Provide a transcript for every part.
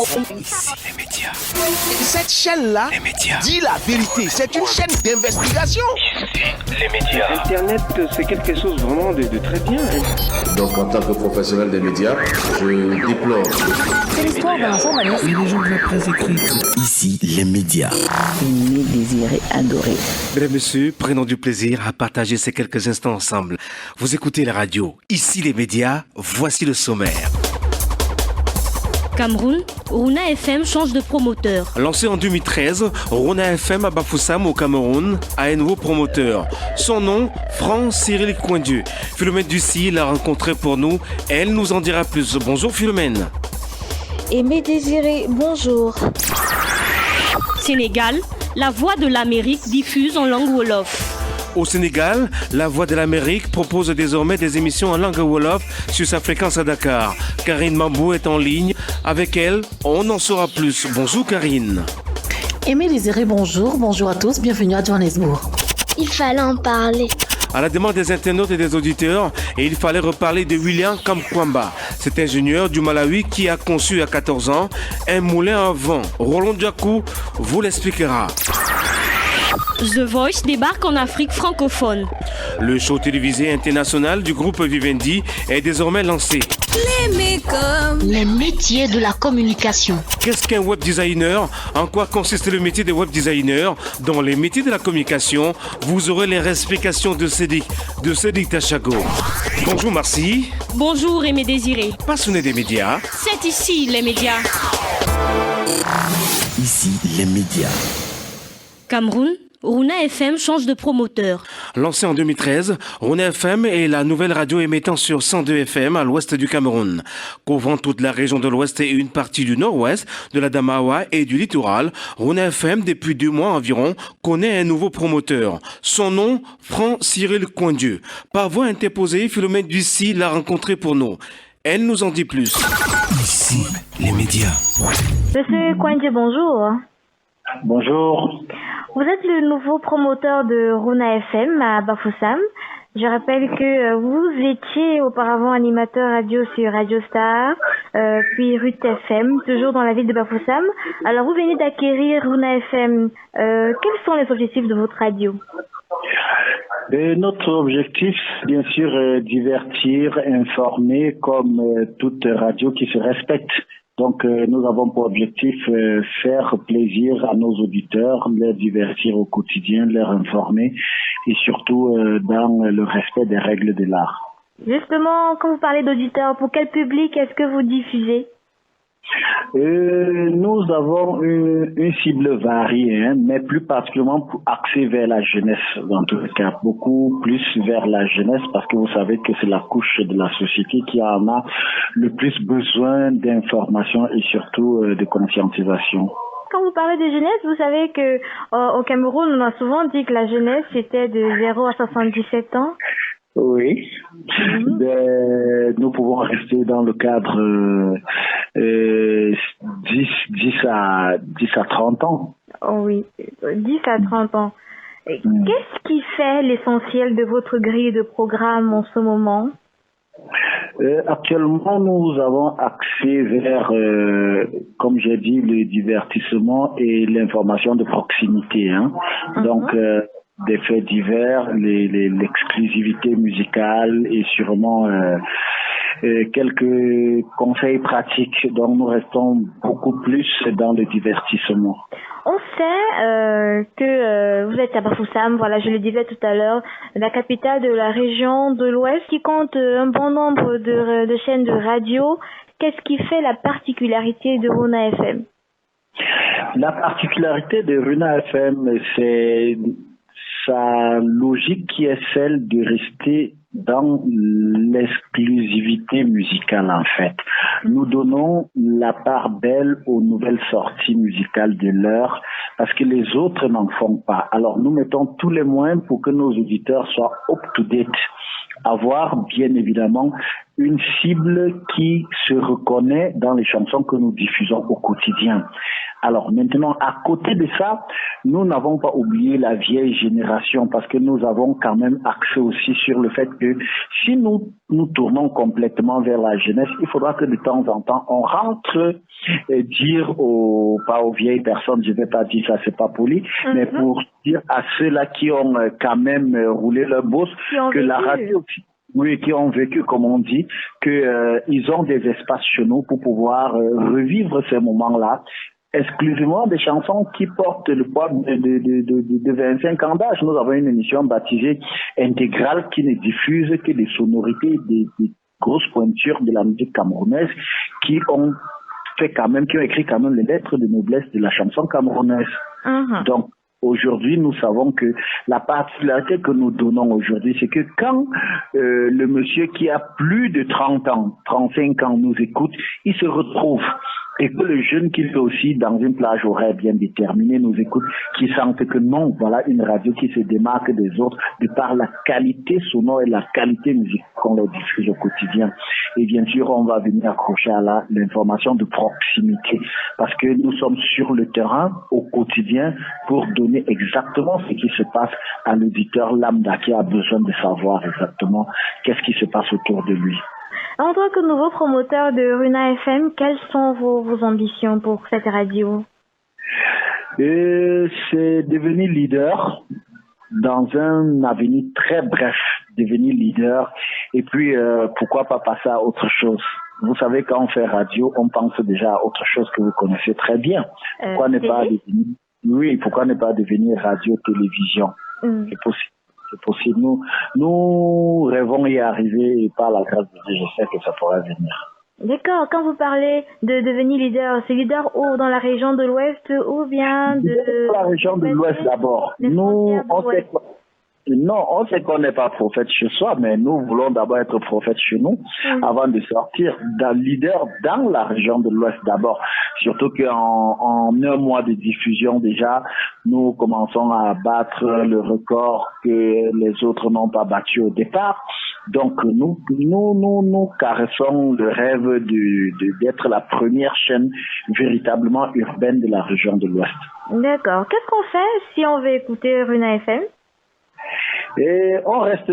Ici, les médias. Cette chaîne-là dit la vérité. C'est une chaîne d'investigation. Ici, les médias. Internet, c'est quelque chose vraiment de très bien. Donc, en tant que professionnel des médias, je déplore. C'est l'histoire d'un journaliste. Et les gens de la presse écrite. Ici, les médias. Aimé, désiré, adoré. Mesdames, Messieurs, prenons du plaisir à partager ces quelques instants ensemble. Vous écoutez la radio. Ici, les médias. Voici le sommaire. Cameroun, Runa FM change de promoteur. Lancé en 2013, Runa FM à Bafoussam au Cameroun a un nouveau promoteur. Son nom, Franck-Cyril Coindieu. Philomène Ducy l'a rencontré pour nous. Elle nous en dira plus. Bonjour Philomène. Aimé désiré, bonjour. Sénégal, la voix de l'Amérique diffuse en langue wolof. Au Sénégal, la Voix de l'Amérique propose désormais des émissions en langue wolof sur sa fréquence à Dakar. Karine Mambou est en ligne. Avec elle, on en saura plus. Bonjour Karine. Aimé, désiré, bonjour. Bonjour à tous. Bienvenue à Johannesburg. Il fallait en parler. À la demande des internautes et des auditeurs, et il fallait reparler de William Kamkwamba, cet ingénieur du Malawi qui a conçu à 14 ans un moulin à vent. Roland Diakou vous l'expliquera. The Voice débarque en Afrique francophone. Le show télévisé international du groupe Vivendi est désormais lancé. Les métiers de la communication. Qu'est-ce qu'un web designer? En quoi consiste le métier de web designer? Dans les métiers de la communication, vous aurez les explications de Cédric Tachago. Bonjour Marcy. Bonjour Aimé désiré. Passionné des médias. C'est ici les médias. Ici, les médias. Cameroun, Runa FM change de promoteur. Lancé en 2013, Runa FM est la nouvelle radio émettant sur 102 FM à l'ouest du Cameroun. Couvrant toute la région de l'ouest et une partie du nord-ouest, de la Damawa et du littoral, Runa FM, depuis 2 mois environ, connaît un nouveau promoteur. Son nom, Franck-Cyril Coindieu. Par voix interposée, Philomène Ducy l'a rencontré pour nous. Elle nous en dit plus. Ici, les médias. Monsieur Coindieu, bonjour. Bonjour. Vous êtes le nouveau promoteur de Runa FM à Bafoussam. Je rappelle que vous étiez auparavant animateur radio sur Radio Star, puis Rut FM, toujours dans la ville de Bafoussam. Alors vous venez d'acquérir Runa FM. Quels sont les objectifs de votre radio? Notre objectif, bien sûr, divertir, informer comme toute radio qui se respecte. Donc, nous avons pour objectif faire plaisir à nos auditeurs, les divertir au quotidien, les informer et surtout dans le respect des règles de l'art. Justement, quand vous parlez d'auditeurs, pour quel public est-ce que vous diffusez? Nous avons une cible variée, mais plus particulièrement axée vers la jeunesse, dans tous les cas, beaucoup plus vers la jeunesse, parce que vous savez que c'est la couche de la société qui en a le plus besoin d'informations et surtout de conscientisation. Quand vous parlez de jeunesse, vous savez que au Cameroun, on a souvent dit que la jeunesse était de 0 à 77 ans. Oui, nous pouvons rester dans le cadre 10 à 30 ans. Oh oui, 10 à 30 ans. Qu'est-ce qui fait l'essentiel de votre grille de programme en ce moment? Actuellement, nous avons axé vers, comme j'ai dit, le divertissement et l'information de proximité. Donc, des faits divers, l'exclusivité musicale et sûrement quelques conseils pratiques. Donc nous restons beaucoup plus dans le divertissement. On sait que vous êtes à Bafoussam, voilà, je le disais tout à l'heure, la capitale de la région de l'Ouest qui compte un bon nombre de chaînes de radio. Qu'est-ce qui fait la particularité de Runa FM? La particularité de Runa FM, c'est sa logique qui est celle de rester dans l'exclusivité musicale en fait. Nous donnons la part belle aux nouvelles sorties musicales de l'heure parce que les autres n'en font pas. Alors nous mettons tous les moyens pour que nos auditeurs soient up-to-date, avoir bien évidemment une cible qui se reconnaît dans les chansons que nous diffusons au quotidien. Alors maintenant, à côté de ça, nous n'avons pas oublié la vieille génération parce que nous avons quand même accès aussi sur le fait que si nous tournons complètement vers la jeunesse, il faudra que de temps en temps, on rentre dire pas aux vieilles personnes, je vais pas dire ça, c'est pas poli, mais pour dire à ceux-là qui ont quand même roulé leur bosse que la radio... Oui, qui ont vécu, comme on dit, ils ont des espaces chez nous pour pouvoir revivre ces moments-là, exclusivement des chansons qui portent le poids de 25 ans d'âge. Nous avons une émission baptisée Intégrale qui ne diffuse que des sonorités, des grosses pointures de la musique camerounaise qui ont écrit quand même les lettres de noblesse de la chanson camerounaise. Donc, aujourd'hui, nous savons que la particularité que nous donnons aujourd'hui, c'est que quand le monsieur qui a plus de 30 ans, 35 ans nous écoute, il se retrouve. Et que le jeune qui fait aussi dans une plage horaire bien déterminée nous écoute, qui sente que non, voilà une radio qui se démarque des autres de par la qualité sonore et la qualité musicale qu'on leur diffuse au quotidien. Et bien sûr, on va venir accrocher à l'information de proximité parce que nous sommes sur le terrain au quotidien pour donner exactement ce qui se passe à l'auditeur lambda qui a besoin de savoir exactement qu'est-ce qui se passe autour de lui. En tant que nouveau promoteur de Runa FM, quelles sont vos ambitions pour cette radio? C'est devenir leader dans un avenir très bref, devenir leader et puis pourquoi pas passer à autre chose. Vous savez, quand on fait radio, on pense déjà à autre chose que vous connaissez très bien. Pourquoi ne pas devenir radio-télévision? C'est possible. C'est possible. Nous rêvons y arriver et par la grâce de Dieu, je sais que ça pourra venir. D'accord. Quand vous parlez de devenir leader, c'est leader où? Dans la région de l'Ouest ou bien Dans la région de l'Ouest d'abord. On sait qu'on n'est pas prophète chez soi, mais nous voulons d'abord être prophète chez nous avant de sortir d'un leader dans la région de l'Ouest d'abord. Surtout qu'en un mois de diffusion déjà, nous commençons à battre le record que les autres n'ont pas battu au départ. Donc nous caressons le rêve d'être la première chaîne véritablement urbaine de la région de l'Ouest. D'accord. Qu'est-ce qu'on fait si on veut écouter Runa FM? Et on reste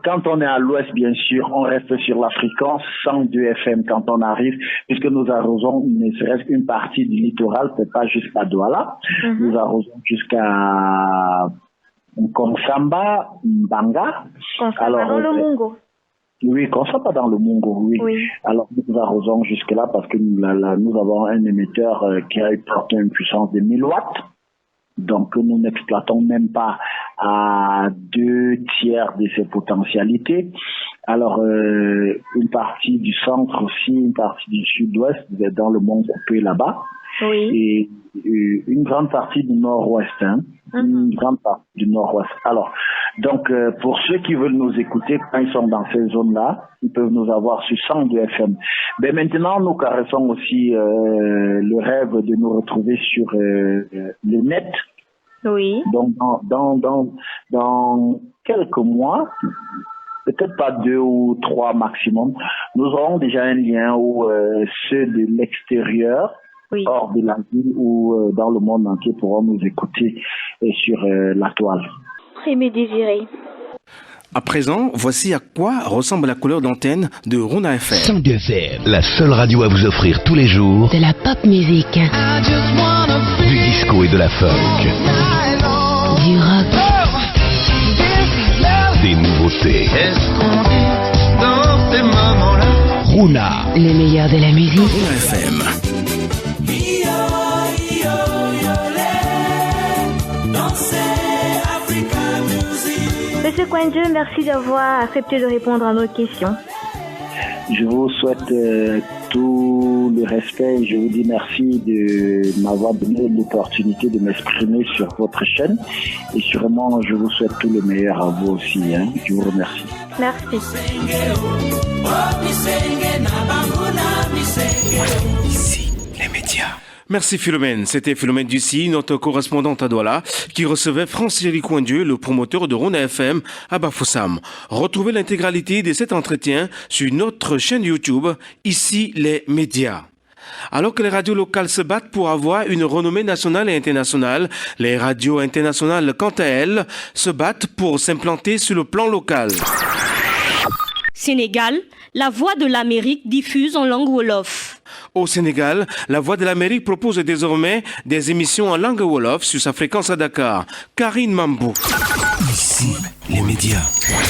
quand on est à l'ouest, bien sûr, on reste sur la fréquence 102 FM quand on arrive, puisque nous arrosons ne serait-ce qu'une partie du littoral, peut-être pas jusqu'à Douala. Nous arrosons jusqu'à Konsamba, Mbanga. Alors, dans le Mungo. Oui, Konsamba dans le Mungo, oui. Alors, nous arrosons jusque-là parce que nous avons un émetteur qui a porté une puissance de 1000 watts. Donc, nous n'exploitons même pas à 2/3 de ses potentialités. Alors, une partie du centre aussi, une partie du sud-ouest, vous êtes dans le Mont Coupé là-bas. Et une grande partie du nord-ouest, une grande partie du nord-ouest. Alors, donc, pour ceux qui veulent nous écouter, quand ils sont dans ces zones-là, ils peuvent nous avoir sur 102 FM. Mais maintenant, nous caressons aussi le rêve de nous retrouver sur le net. Oui. Donc, dans quelques mois, peut-être pas 2 ou 3 maximum, nous aurons déjà un lien où ceux de l'extérieur, hors de la ville ou dans le monde entier pourront nous écouter sur la toile. Aimé désiré. À présent, voici à quoi ressemble la couleur d'antenne de Runa FM. 102 FM, la seule radio à vous offrir tous les jours De la pop musique, du disco et de la funk, du rock, des nouveautés. Runa, le meilleur de la musique. Runa FM. Monsieur Kwenje, merci d'avoir accepté de répondre à nos questions. Je vous souhaite tout le respect. Je vous dis merci de m'avoir donné l'opportunité de m'exprimer sur votre chaîne. Et sûrement, je vous souhaite tout le meilleur à vous aussi. Je vous remercie. Merci. Ici, les médias. Merci Philomène. C'était Philomène Ducy, notre correspondante à Douala, qui recevait Francis Coindieu, le promoteur de Runa FM à Bafoussam. Retrouvez l'intégralité de cet entretien sur notre chaîne YouTube, Ici les médias. Alors que les radios locales se battent pour avoir une renommée nationale et internationale, les radios internationales, quant à elles, se battent pour s'implanter sur le plan local. Sénégal, la Voix de l'Amérique diffuse en langue Wolof. Au Sénégal, la Voix de l'Amérique propose désormais des émissions en langue Wolof sur sa fréquence à Dakar. Karine Mambou. Ici, les médias.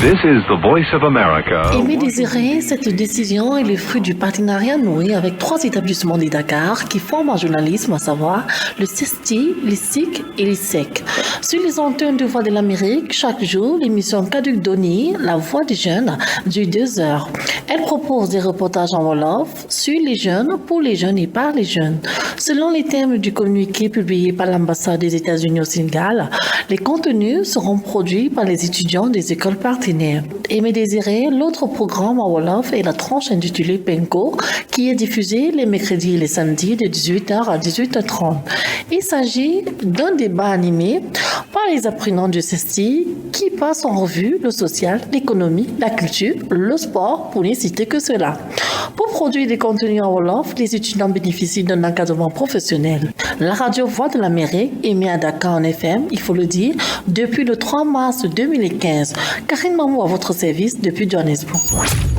This is the Voice of America. Aimé Désiré, cette décision est le fruit du partenariat noué avec 3 établissements de Dakar qui forment un journalisme, à savoir le CESTI, l'ISIC et l'ISEC. Sur les antennes de Voix de l'Amérique, chaque jour, l'émission Kaduk Doni, la voix des jeunes, dure 2 heures. Elle propose des reportages en Wolof sur les jeunes, pour les jeunes et par les jeunes. Selon les termes du communiqué publié par l'ambassade des États-Unis au Sénégal, les contenus seront produits par les étudiants des écoles partenaires. Aimé Désiré, l'autre programme en Wolof est la tranche intitulée Penko, qui est diffusée les mercredis et les samedis de 18h à 18h30. Il s'agit d'un débat animé par les apprenants du CESTI qui passent en revue le social, l'économie, la culture, le sport, pour ne citer que cela. Pour produire des contenus en Wolof, les étudiants bénéficient d'un encadrement professionnel. La radio Voix de l'Amérique émet à Dakar en FM, il faut le dire, depuis le 3 mars 2015. Karine Mamou à votre service depuis Johannesburg.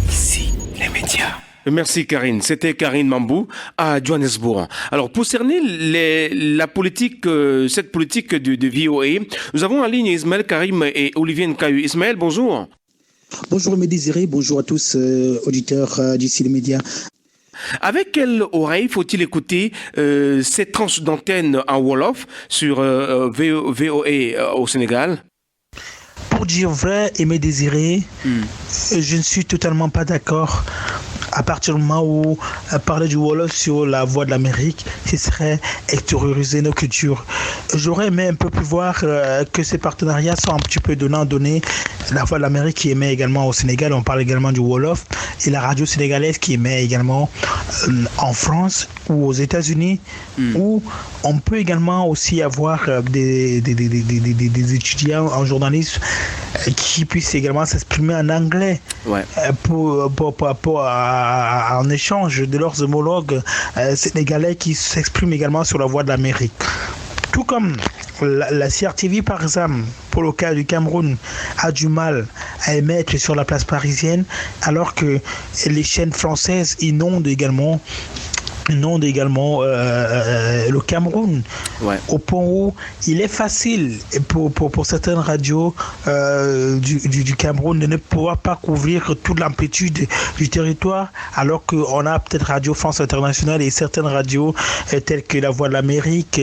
Ici, les médias. Merci Karine. C'était Karine Mambou à Johannesburg. Alors pour cerner la politique, cette politique de VOA, nous avons en ligne Ismaël Karim et Olivier Nkayu. Ismaël, bonjour. Bonjour Aimé Désiré, bonjour à tous auditeurs d'ici les médias. Avec quelle oreille faut-il écouter cette tranche d'antenne en Wolof sur VOA au Sénégal? Pour dire vrai, Aimé Désiré, je ne suis totalement pas d'accord. À partir du moment où parler du Wolof sur la Voix de l'Amérique, ce serait extérioriser nos cultures. J'aurais aimé un peu plus voir que ces partenariats sont un petit peu donnés. La Voix de l'Amérique qui émet également au Sénégal, on parle également du Wolof, et la radio sénégalaise qui émet également en France ou aux États-Unis, où on peut également aussi avoir des étudiants en journalisme qui puissent également s'exprimer en anglais en échange de leurs homologues sénégalais qui s'expriment également sur la Voix de l'Amérique. Tout comme la CRTV, par exemple, pour le cas du Cameroun, a du mal à émettre sur la place parisienne, alors que les chaînes françaises inondent également le Cameroun, au point où il est facile pour certaines radios du Cameroun de ne pouvoir pas couvrir toute l'amplitude du territoire, alors qu'on a peut-être Radio France Internationale et certaines radios telles que La Voix de l'Amérique,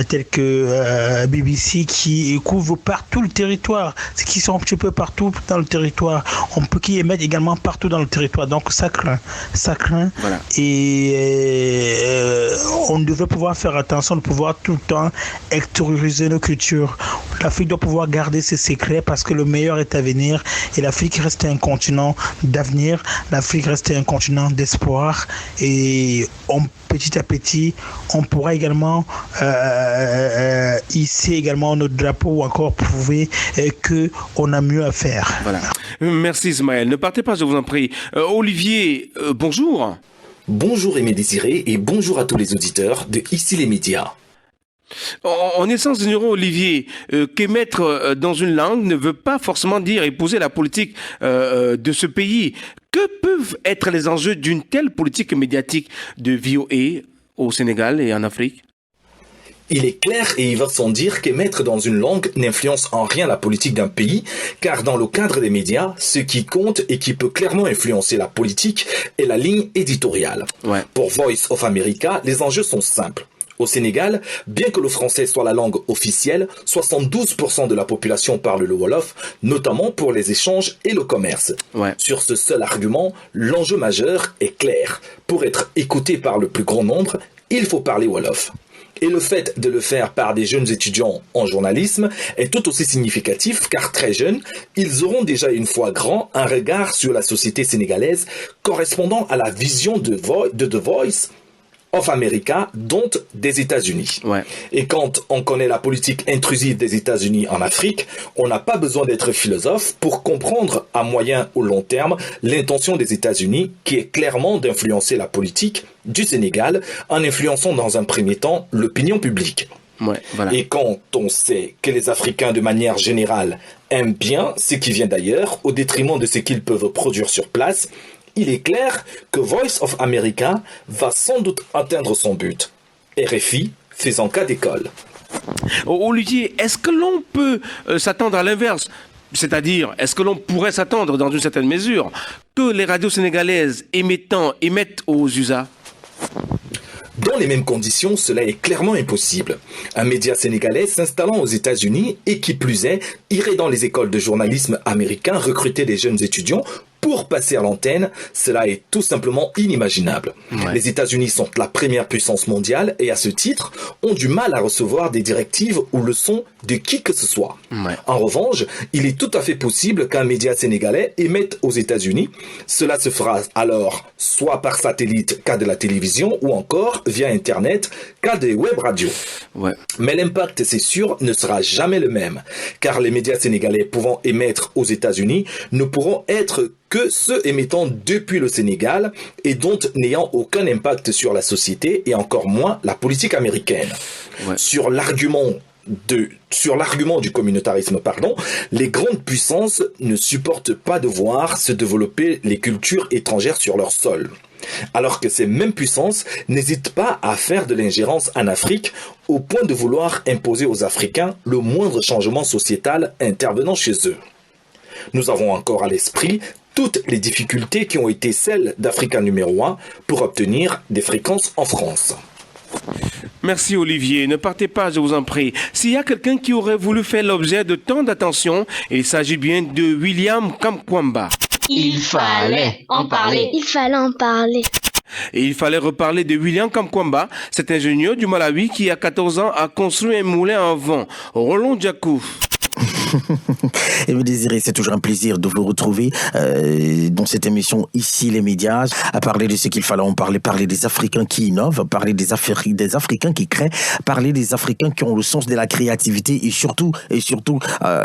telles que BBC, qui couvrent partout le territoire, ce qui sont un petit peu partout dans le territoire. On peut qui émettre également partout dans le territoire, donc ça craint. Voilà. Et on devrait pouvoir faire attention de pouvoir tout le temps extérioriser nos cultures. L'Afrique doit pouvoir garder ses secrets parce que le meilleur est à venir et l'Afrique reste un continent d'avenir, l'Afrique reste un continent d'espoir et petit à petit, on pourra également hisser également notre drapeau ou encore prouver qu'on a mieux à faire. Voilà. Merci Ismaël. Ne partez pas, je vous en prie. Olivier, bonjour. Bonjour Aimé Désiré et bonjour à tous les auditeurs de Ici les médias. En essence, ignorons Olivier qu'émettre dans une langue ne veut pas forcément dire épouser la politique de ce pays. Que peuvent être les enjeux d'une telle politique médiatique de VOA au Sénégal et en Afrique? Il est clair et il va sans dire qu'émettre dans une langue n'influence en rien la politique d'un pays, car dans le cadre des médias, ce qui compte et qui peut clairement influencer la politique est la ligne éditoriale. Pour Voice of America, les enjeux sont simples. Au Sénégal, bien que le français soit la langue officielle, 72% de la population parle le Wolof, notamment pour les échanges et le commerce. Sur ce seul argument, l'enjeu majeur est clair. Pour être écouté par le plus grand nombre, il faut parler Wolof. Et le fait de le faire par des jeunes étudiants en journalisme est tout aussi significatif car très jeunes, ils auront déjà une fois grand un regard sur la société sénégalaise correspondant à la vision de The Voice of America, dont des États-Unis. Ouais. Et quand on connaît la politique intrusive des États-Unis en Afrique, on n'a pas besoin d'être philosophe pour comprendre à moyen ou long terme l'intention des États-Unis qui est clairement d'influencer la politique du Sénégal en influençant dans un premier temps l'opinion publique. Ouais, voilà. Et quand on sait que les Africains de manière générale aiment bien ce qui vient d'ailleurs au détriment de ce qu'ils peuvent produire sur place, il est clair que Voice of America va sans doute atteindre son but. RFI faisant cas d'école. Olivier, est-ce que l'on peut s'attendre à l'inverse ? C'est-à-dire, est-ce que l'on pourrait s'attendre, dans une certaine mesure, que les radios sénégalaises émettent aux USA ? Dans les mêmes conditions, cela est clairement impossible. Un média sénégalais s'installant aux États-Unis et qui plus est, irait dans les écoles de journalisme américains recruter des jeunes étudiants pour passer à l'antenne, cela est tout simplement inimaginable. Ouais. Les États-Unis sont la première puissance mondiale et à ce titre, ont du mal à recevoir des directives ou leçons de qui que ce soit. Ouais. En revanche, il est tout à fait possible qu'un média sénégalais émette aux États-Unis. Cela se fera alors soit par satellite, cas de la télévision, ou encore via Internet, cas des web radios. Ouais. Mais l'impact, c'est sûr, ne sera jamais le même, car les médias sénégalais pouvant émettre aux États-Unis ne pourront être que ceux émettant depuis le Sénégal et dont n'ayant aucun impact sur la société et encore moins la politique américaine. Ouais. Sur l'argument du communautarisme, les grandes puissances ne supportent pas de voir se développer les cultures étrangères sur leur sol. Alors que ces mêmes puissances n'hésitent pas à faire de l'ingérence en Afrique au point de vouloir imposer aux Africains le moindre changement sociétal intervenant chez eux. Nous avons encore à l'esprit toutes les difficultés qui ont été celles d'Africa numéro 1 pour obtenir des fréquences en France. Merci Olivier, ne partez pas, je vous en prie. S'il y a quelqu'un qui aurait voulu faire l'objet de tant d'attention, il s'agit bien de William Kamkwamba. Il fallait en parler. Il fallait en parler. Et il fallait reparler de William Kamkwamba, cet ingénieur du Malawi qui, à 14 ans, a construit un moulin à vent. Roland Djakou. Et me désirer, c'est toujours un plaisir de vous retrouver dans cette émission Ici les médias, à parler de ce qu'il fallait en parler, parler des Africains qui innovent, parler des Africains qui créent, parler des Africains qui ont le sens de la créativité et surtout à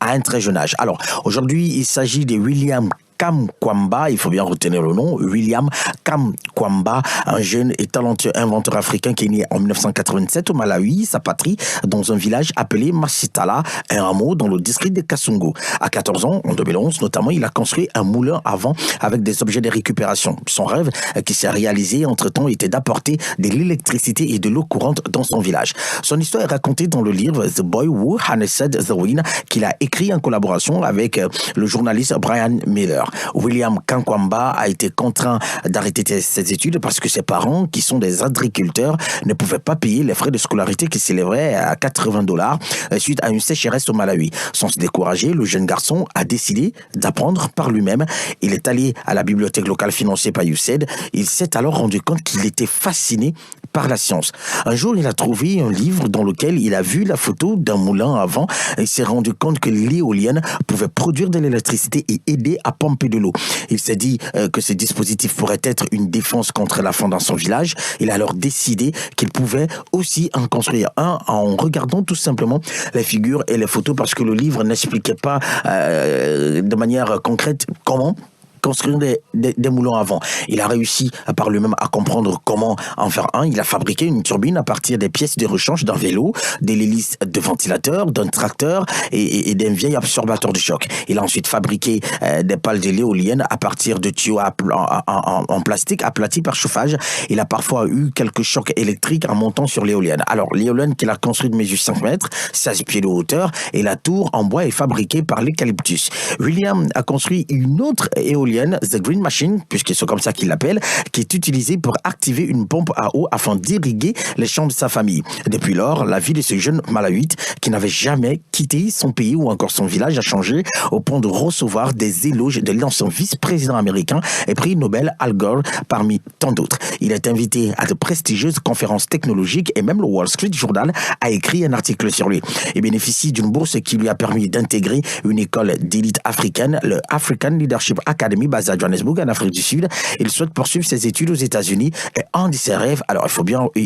un très jeune âge. Alors aujourd'hui, il s'agit de William Kamkwamba, il faut bien retenir le nom, William Kamkwamba, un jeune et talentueux inventeur africain qui est né en 1987 au Malawi, sa patrie, dans un village appelé Masitala, un hameau dans le district de Kasungu. À 14 ans, en 2011 notamment, il a construit un moulin à vent avec des objets de récupération. Son rêve, qui s'est réalisé entre-temps, était d'apporter de l'électricité et de l'eau courante dans son village. Son histoire est racontée dans le livre The Boy Who Harnessed the Wind, qu'il a écrit en collaboration avec le journaliste Brian Miller. William Kamkwamba a été contraint d'arrêter ses études parce que ses parents, qui sont des agriculteurs, ne pouvaient pas payer les frais de scolarité qui s'élèveraient à $80 suite à une sécheresse au Malawi. Sans se décourager, le jeune garçon a décidé d'apprendre par lui-même. Il est allé à la bibliothèque locale financée par USAID. Il s'est alors rendu compte qu'il était fasciné par la science. Un jour, il a trouvé un livre dans lequel il a vu la photo d'un moulin à vent et s'est rendu compte que l'éolienne pouvait produire de l'électricité et aider à pomper de l'eau. Il s'est dit que ce dispositif pourrait être une défense contre la faim dans son village. Il a alors décidé qu'il pouvait aussi en construire un en regardant tout simplement les figures et les photos parce que le livre n'expliquait pas de manière concrète comment construire des moulins à vent. Il a réussi par lui-même à comprendre comment en faire un. Il a fabriqué une turbine à partir des pièces de rechange d'un vélo, de l'hélice de ventilateur, d'un tracteur et d'un vieil absorbateur de choc. Il a ensuite fabriqué des pales de l'éolienne à partir de tuyaux en plastique aplatis par chauffage. Il a parfois eu quelques chocs électriques en montant sur l'éolienne. Alors, l'éolienne qu'il a construite mesure 5 mètres, 16 pieds de hauteur et la tour en bois est fabriquée par l'eucalyptus. William a construit une autre éolienne, The Green Machine, puisque c'est comme ça qu'il l'appelle, qui est utilisée pour activer une pompe à eau afin d'irriguer les champs de sa famille. Depuis lors, la vie de ce jeune Malawite, qui n'avait jamais quitté son pays ou encore son village, a changé au point de recevoir des éloges de l'ancien vice-président américain et prix Nobel Al Gore parmi tant d'autres. Il est invité à de prestigieuses conférences technologiques et même le Wall Street Journal a écrit un article sur lui. Il bénéficie d'une bourse qui lui a permis d'intégrer une école d'élite africaine, le African Leadership Academy, Academy basée à Johannesburg, en Afrique du Sud. Il souhaite poursuivre ses études aux États-Unis et un de ses rêves, alors il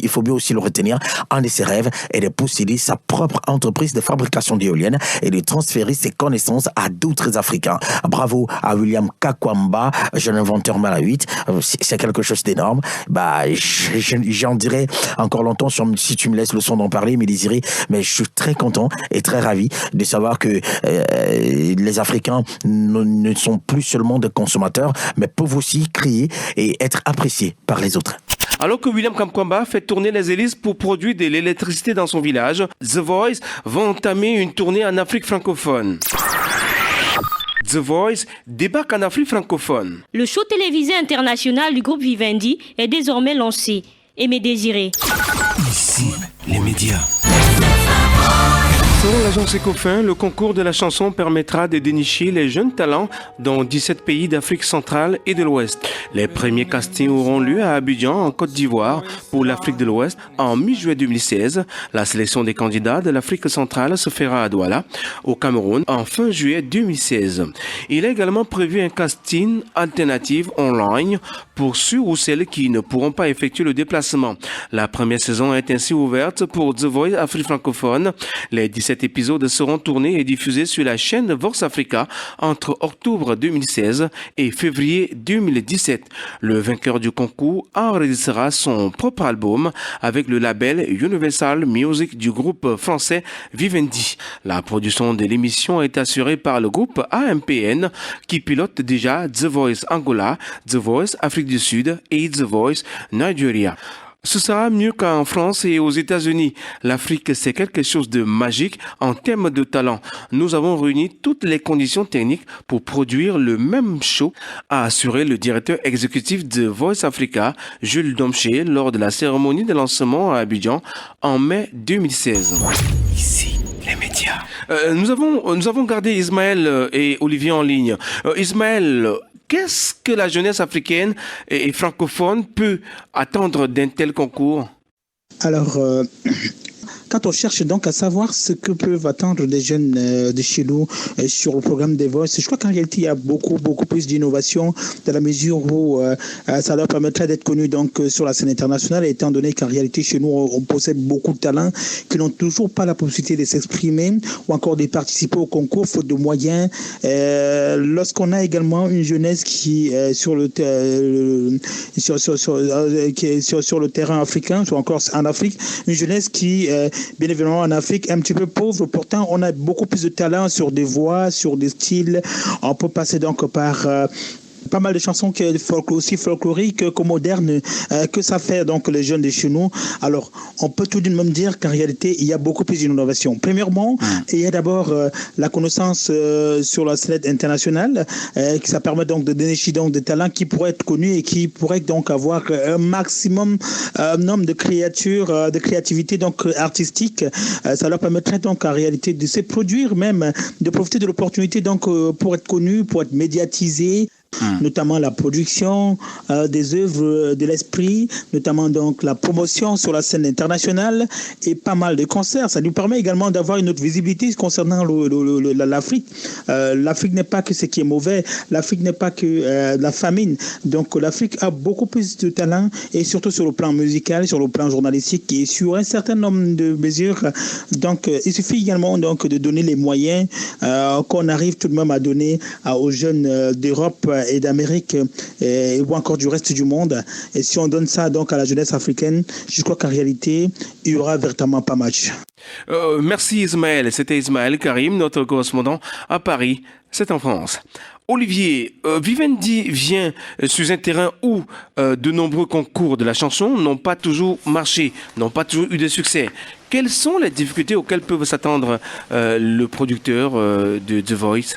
faut bien aussi le retenir, un de ses rêves est de posséder sa propre entreprise de fabrication d'éoliennes et de transférer ses connaissances à d'autres Africains. Bravo à William Kakwamba, jeune inventeur malawite. C'est quelque chose d'énorme. J'en dirais encore longtemps si tu me laisses le son d'en parler, mais Désiré, mais je suis très content et très ravi de savoir que les Africains ne sont plus seulement des consommateurs, mais peuvent aussi crier et être appréciés par les autres. Alors que William Kamkwamba fait tourner les hélices pour produire de l'électricité dans son village, The Voice va entamer une tournée en Afrique francophone. The Voice débarque en Afrique francophone. Le show télévisé international du groupe Vivendi est désormais lancé. Aimé Désiré. Ici, les médias. Selon l'agence Ecofin, le concours de la chanson permettra de dénicher les jeunes talents dans 17 pays d'Afrique centrale et de l'Ouest. Les premiers castings auront lieu à Abidjan, en Côte d'Ivoire, pour l'Afrique de l'Ouest en mi-juillet 2016. La sélection des candidats de l'Afrique centrale se fera à Douala, au Cameroun, en fin juillet 2016. Il est également prévu un casting alternatif online pour ceux ou celles qui ne pourront pas effectuer le déplacement. La première saison est ainsi ouverte pour The Voice Afrique francophone. Les 17 épisodes seront tournés et diffusés sur la chaîne Vox Africa entre octobre 2016 et février 2017. Le vainqueur du concours enregistrera son propre album avec le label Universal Music du groupe français Vivendi. La production de l'émission est assurée par le groupe AMPN qui pilote déjà The Voice Angola, The Voice Afrique du Sud et The Voice Nigeria. Ce sera mieux qu'en France et aux États-Unis. L'Afrique, c'est quelque chose de magique en termes de talent. Nous avons réuni toutes les conditions techniques pour produire le même show, a assuré le directeur exécutif de Voice Africa, Jules Domché, lors de la cérémonie de lancement à Abidjan en mai 2016. Ici, les médias. Nous avons gardé Ismaël et Olivier en ligne. Ismaël, qu'est-ce que la jeunesse africaine et francophone peut attendre d'un tel concours? Alors, quand on cherche donc à savoir ce que peuvent attendre des jeunes de chez nous sur le programme des Voice, je crois qu'en réalité, il y a beaucoup plus d'innovation dans la mesure où ça leur permettrait d'être connus donc sur la scène internationale, étant donné qu'en réalité, chez nous, on possède beaucoup de talents qui n'ont toujours pas la possibilité de s'exprimer ou encore de participer au concours faute de moyens. Lorsqu'on a également une jeunesse qui est sur le terrain africain, ou encore en Afrique, une jeunesse qui bien évidemment en Afrique un petit peu pauvre, pourtant on a beaucoup plus de talent sur des voix, sur des styles. On peut passer donc par pas mal de chansons aussi folkloriques que modernes que ça fait donc les jeunes de chez nous. Alors on peut tout de même dire qu'en réalité il y a beaucoup plus d'innovation. Premièrement, il y a d'abord la connaissance sur la scène internationale qui ça permet donc de dénicher donc des talents qui pourraient être connus et qui pourraient donc avoir un maximum nombre de créatures de créativité donc artistique. Ça leur permettrait donc en réalité de se produire, même de profiter de l'opportunité donc pour être connus, pour être médiatisés. Notamment la production des œuvres de l'esprit, notamment donc la promotion sur la scène internationale et pas mal de concerts. Ça nous permet également d'avoir une autre visibilité concernant l'Afrique. L'Afrique n'est pas que ce qui est mauvais, l'Afrique n'est pas que la famine. Donc l'Afrique a beaucoup plus de talent et surtout sur le plan musical, sur le plan journalistique et sur un certain nombre de mesures. Donc il suffit également donc de donner les moyens qu'on arrive tout de même à donner aux jeunes d'Europe et d'Amérique ou encore du reste du monde. Et si on donne ça donc à la jeunesse africaine, je crois qu'en réalité, il y aura véritablement pas match. Merci Ismaël. C'était Ismaël Karim, notre correspondant à Paris. C'est en France. Olivier, Vivendi vient sur un terrain où de nombreux concours de la chanson n'ont pas toujours marché, n'ont pas toujours eu de succès. Quelles sont les difficultés auxquelles peuvent s'attendre le producteur de The Voice ?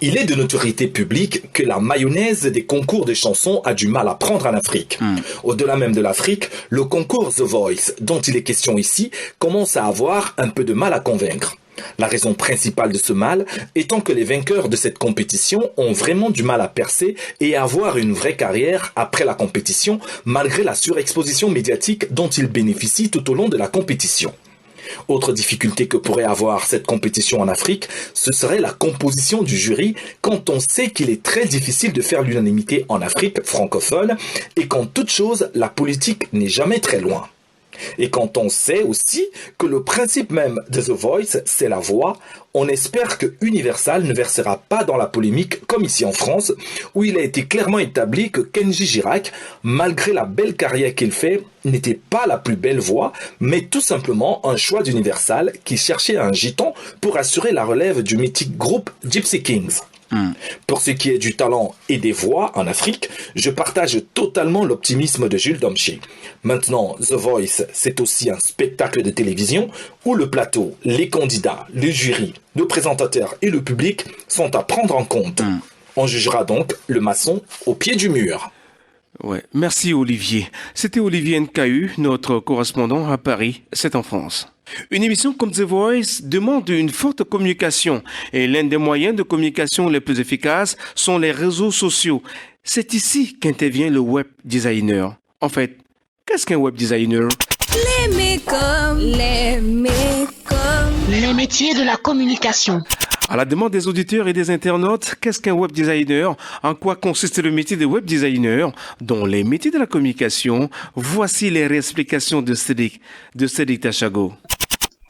Il est de notoriété publique que la mayonnaise des concours de chansons a du mal à prendre en Afrique. Au-delà même de l'Afrique, le concours The Voice, dont il est question ici, commence à avoir un peu de mal à convaincre. La raison principale de ce mal étant que les vainqueurs de cette compétition ont vraiment du mal à percer et à avoir une vraie carrière après la compétition, malgré la surexposition médiatique dont ils bénéficient tout au long de la compétition. Autre difficulté que pourrait avoir cette compétition en Afrique, ce serait la composition du jury quand on sait qu'il est très difficile de faire l'unanimité en Afrique francophone et qu'en toute chose, la politique n'est jamais très loin. Et quand on sait aussi que le principe même de The Voice, c'est la voix, on espère que Universal ne versera pas dans la polémique comme ici en France, où il a été clairement établi que Kenji Girac, malgré la belle carrière qu'il fait, n'était pas la plus belle voix, mais tout simplement un choix d'Universal qui cherchait un gitan pour assurer la relève du mythique groupe Gypsy Kings. Pour ce qui est du talent et des voix en Afrique, je partage totalement l'optimisme de Jules Domchi. Maintenant, The Voice, c'est aussi un spectacle de télévision où le plateau, les candidats, le jury, le présentateur et le public sont à prendre en compte. On jugera donc le maçon au pied du mur. Ouais. Merci Olivier. C'était Olivier NKU, notre correspondant à Paris, c'est en France. Une émission comme The Voice demande une forte communication et l'un des moyens de communication les plus efficaces sont les réseaux sociaux. C'est ici qu'intervient le web designer. En fait, qu'est-ce qu'un web designer? Les métiers de la communication. À la demande des auditeurs et des internautes, qu'est-ce qu'un web designer? En quoi consiste le métier de web designer? Dans les métiers de la communication, voici les réexplications de Cédric Tachago.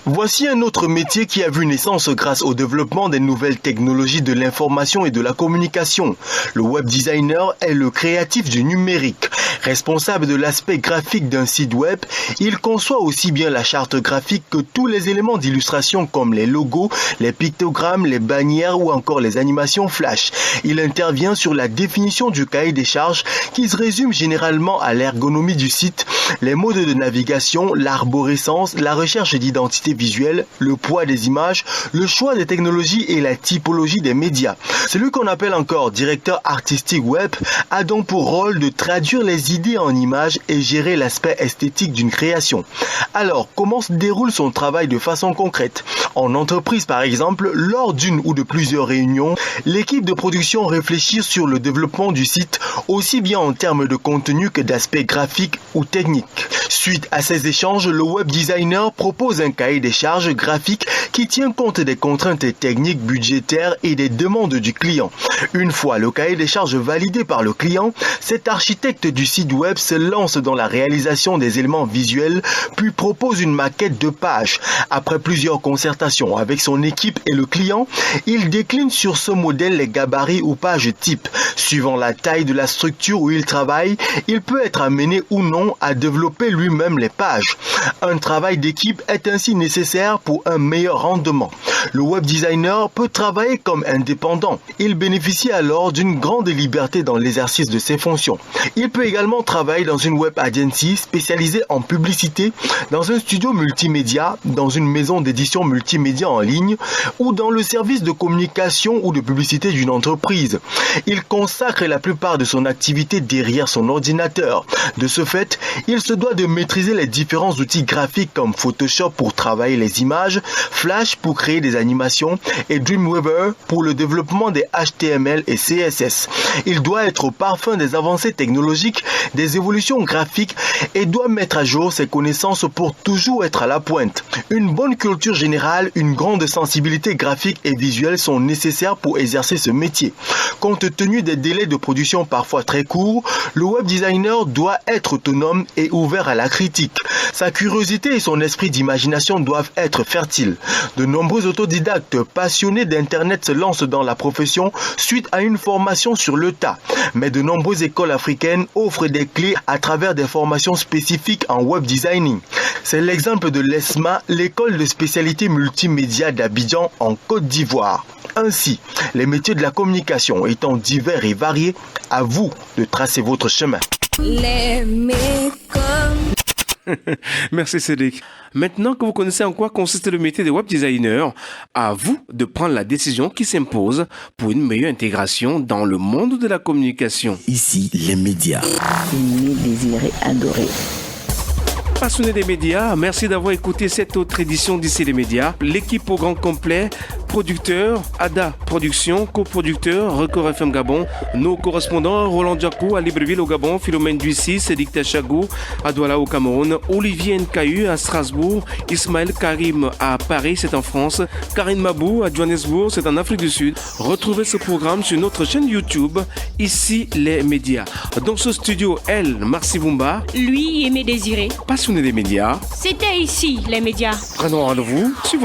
Voici un autre métier qui a vu naissance grâce au développement des nouvelles technologies de l'information et de la communication. Le web designer est le créatif du numérique. Responsable de l'aspect graphique d'un site web, il conçoit aussi bien la charte graphique que tous les éléments d'illustration comme les logos, les pictogrammes, les bannières ou encore les animations flash. Il intervient sur la définition du cahier des charges qui se résume généralement à l'ergonomie du site, les modes de navigation, l'arborescence, la recherche d'identité visuelle, le poids des images, le choix des technologies et la typologie des médias. Celui qu'on appelle encore directeur artistique web a donc pour rôle de traduire les idées en images et gérer l'aspect esthétique d'une création. Alors, comment se déroule son travail de façon concrète? En entreprise par exemple, lors d'une ou de plusieurs réunions, l'équipe de production réfléchit sur le développement du site aussi bien en termes de contenu que d'aspect graphique ou technique. Suite à ces échanges, le web designer propose un cahier des charges graphiques qui tient compte des contraintes techniques, budgétaires et des demandes du client. Une fois le cahier des charges validé par le client, cet architecte du site web se lance dans la réalisation des éléments visuels, puis propose une maquette de page. Après plusieurs concertations avec son équipe et le client, il décline sur ce modèle les gabarits ou pages type. Suivant la taille de la structure où il travaille, il peut être amené ou non à développer lui-même les pages. Un travail d'équipe est ainsi nécessaire pour un meilleur rendement. Le web designer peut travailler comme indépendant. Il bénéficie alors d'une grande liberté dans l'exercice de ses fonctions. Il peut également travailler dans une web agency spécialisée en publicité, dans un studio multimédia, dans une maison d'édition multimédia en ligne ou dans le service de communication ou de publicité d'une entreprise. Il consacre la plupart de son activité derrière son ordinateur. De ce fait, il se doit de maîtriser les différents outils graphiques comme Photoshop pour travailler les images, Flash pour créer des animations et Dreamweaver pour le développement des HTML et CSS. Il doit être au parfum des avancées technologiques, des évolutions graphiques et doit mettre à jour ses connaissances pour toujours être à la pointe. Une bonne culture générale, une grande sensibilité graphique et visuelle sont nécessaires pour exercer ce métier. Compte tenu des délais de production parfois très courts, le web designer doit être autonome et ouvert à la critique. Sa curiosité et son esprit d'imagination doivent être fertiles. De nombreux autodidactes passionnés d'Internet se lancent dans la profession suite à une formation sur le tas. Mais de nombreuses écoles africaines offrent des clés à travers des formations spécifiques en web designing. C'est l'exemple de l'ESMA, l'école de spécialité multimédia d'Abidjan en Côte d'Ivoire. Ainsi, les métiers de la communication étant divers et variés, à vous de tracer votre chemin. Merci Cédric. Maintenant que vous connaissez en quoi consiste le métier de web designer, à vous de prendre la décision qui s'impose pour une meilleure intégration dans le monde de la communication. Ici, les médias. Aimé, désiré, adoré. Passionnés des médias, merci d'avoir écouté cette autre édition d'Ici les médias. L'équipe au grand complet producteur, Ada Production, coproducteur, Record FM Gabon, nos correspondants, Roland Diakou à Libreville au Gabon, Philomène Duissi, Cédric Tachagou à Douala au Cameroun, Olivier Nkayu à Strasbourg, Ismaël Karim à Paris, c'est en France, Karine Mabou à Johannesburg, c'est en Afrique du Sud. Retrouvez ce programme sur notre chaîne YouTube, Ici les médias. Dans ce studio, elle, Marcy Boumba. Lui, Aimé Désiré. Passionné des médias. C'était Ici les médias. Prenons rendez-vous.